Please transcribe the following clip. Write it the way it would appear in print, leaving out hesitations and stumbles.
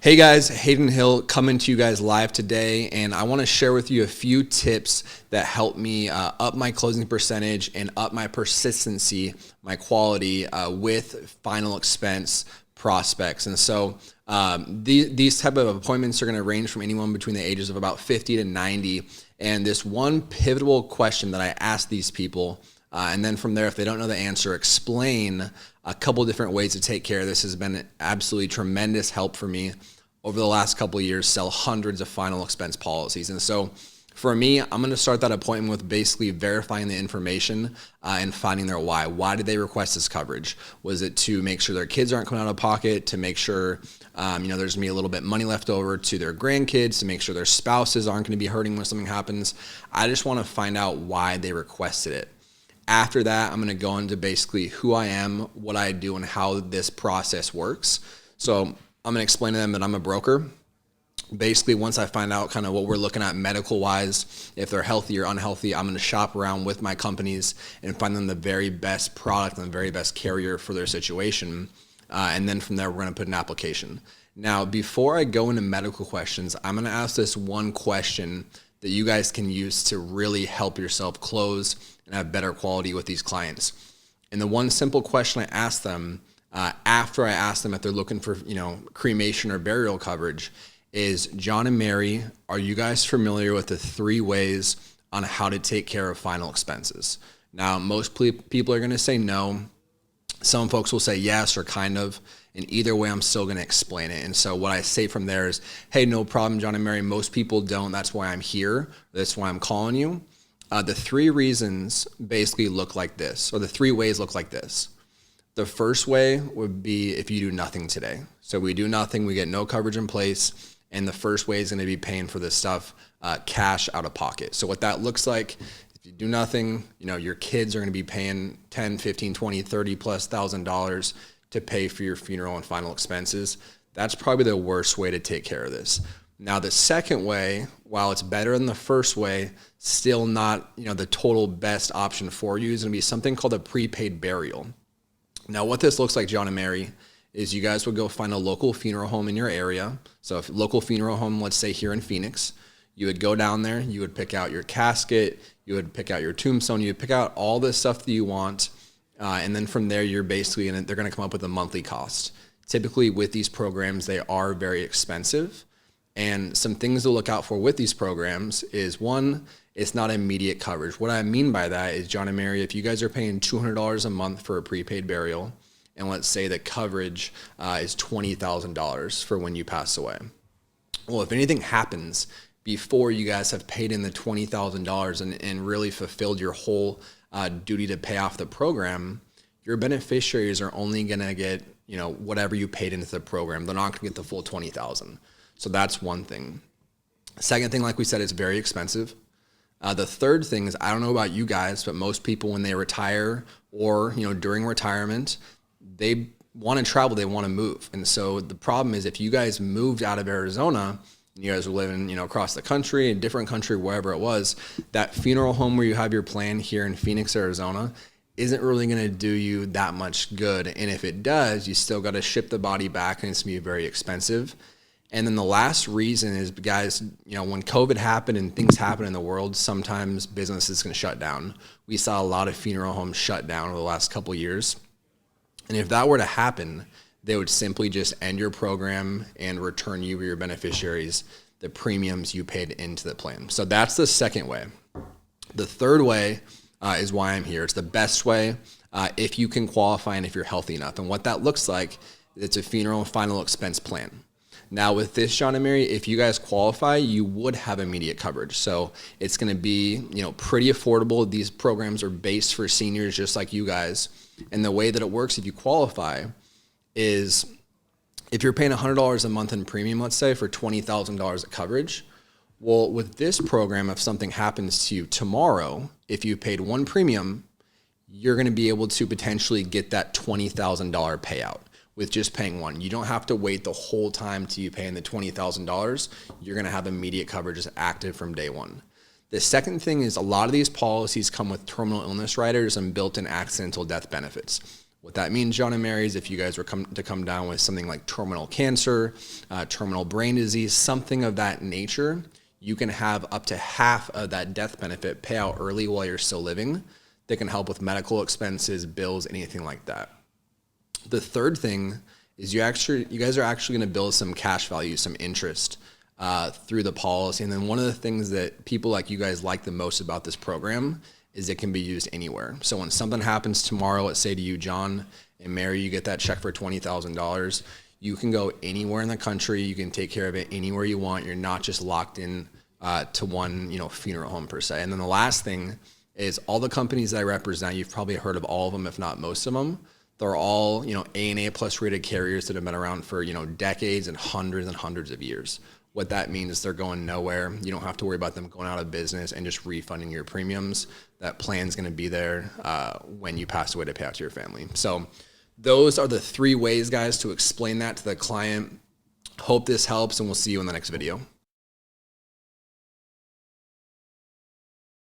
Hey guys, Hayden Hill coming to you guys live today, and I want to share with you a few tips that help me up my closing percentage and up my persistency, my quality with final expense prospects. And so these type of appointments are going to range from anyone between the ages of about 50 to 90. And this one pivotal question that I ask these people, and then from there, if they don't know the answer, explain a couple different ways to take care of this has been absolutely tremendous help for me over the last couple of years, sell hundreds of final expense policies. And so for me, I'm going to start that appointment with basically verifying the information and finding their why. Why did they request this coverage? Was it to make sure their kids aren't coming out of pocket, to make sure there's going to be a little bit money left over to their grandkids, to make sure their spouses aren't going to be hurting when something happens? I just want to find out why they requested it. After that, I'm going to go into basically who I am, what I do, and how this process works. So I'm going to explain to them that I'm a broker. Basically, once I find out kind of what we're looking at medical-wise, if they're healthy or unhealthy, I'm going to shop around with my companies and find them the very best product and the very best carrier for their situation. And then from there, we're going to put an application. Now, before I go into medical questions, I'm going to ask this one question that you guys can use to really help yourself close and have better quality with these clients. And the one simple question I ask them after I ask them if they're looking for, cremation or burial coverage is, John and Mary, are you guys familiar with the 3 ways on how to take care of final expenses? Now, most people are going to say no. Some folks will say yes or kind of. And either way, I'm still going to explain it. And so what I say from there is, hey, no problem, John and Mary. Most people don't. That's why I'm here. That's why I'm calling you. The 3 reasons basically look like this, or the 3 ways look like this. The first way would be if you do nothing today. So we do nothing, we get no coverage in place, and the first way is going to be paying for this stuff cash out of pocket. So what that looks like, if you do nothing, your kids are going to be paying $10, $15, $20, $30 plus $1,000 to pay for your funeral and final expenses. That's probably the worst way to take care of this. Now, the second way, while it's better than the first way, still not the total best option for you, is going to be something called a prepaid burial. Now, what this looks like, John and Mary, is you guys would go find a local funeral home in your area. So if local funeral home, let's say here in Phoenix, you would go down there, you would pick out your casket, you would pick out your tombstone, you would pick out all the stuff that you want. And then from there, you're basically, they're going to come up with a monthly cost. Typically with these programs, they are very expensive. And some things to look out for with these programs is, one, it's not immediate coverage. What I mean by that is, John and Mary, if you guys are paying $200 a month for a prepaid burial, and let's say the coverage is $20,000 for when you pass away. Well, if anything happens before you guys have paid in the $20,000 and really fulfilled your whole duty to pay off the program, your beneficiaries are only going to get, whatever you paid into the program. They're not going to get the full $20,000. So that's one thing. Second thing, like we said, it's very expensive. The third thing is, I don't know about you guys, but most people when they retire or, during retirement, they want to travel, they want to move. And so the problem is, if you guys moved out of Arizona, and you guys were living, across the country, a different country, wherever it was, that funeral home where you have your plan here in Phoenix, Arizona, isn't really going to do you that much good. And if it does, you still got to ship the body back, and it's going to be very expensive. And then the last reason is, guys, when COVID happened and things happen in the world, sometimes businesses can shut down. We saw a lot of funeral homes shut down over the last couple of years. And if that were to happen, they would simply just end your program and return you or your beneficiaries the premiums you paid into the plan. So that's the second way. The third way is why I'm here. It's the best way if you can qualify and if you're healthy enough. And what that looks like, it's a funeral and final expense plan. Now with this, John and Mary, if you guys qualify, you would have immediate coverage. So it's going to be, pretty affordable. These programs are based for seniors just like you guys. And the way that it works, if you qualify, is if you're paying $100 a month in premium, let's say, for $20,000 of coverage, well, with this program, if something happens to you tomorrow, if you paid one premium, you're going to be able to potentially get that $20,000 payout with just paying one. You don't have to wait the whole time till you pay in the $20,000. You're going to have immediate coverage active from day one. The second thing is, a lot of these policies come with terminal illness riders and built-in accidental death benefits. What that means, John and Mary, is if you guys were to come down with something like terminal cancer, terminal brain disease, something of that nature, you can have up to half of that death benefit pay out early while you're still living. That can help with medical expenses, bills, anything like that. The third thing is you guys are actually going to build some cash value, some interest through the policy. And then one of the things that people like you guys like the most about this program is it can be used anywhere. So when something happens tomorrow, let's say to you, John and Mary, you get that check for $20,000, you can go anywhere in the country. You can take care of it anywhere you want. You're not just locked in to one, funeral home per se. And then the last thing is all the companies that I represent, you've probably heard of all of them, if not most of them. They're all, A++ rated carriers that have been around for, decades and hundreds of years. What that means is they're going nowhere. You don't have to worry about them going out of business and just refunding your premiums. That plan's going to be there when you pass away to pay out to your family. So those are the 3 ways, guys, to explain that to the client. Hope this helps, and we'll see you in the next video.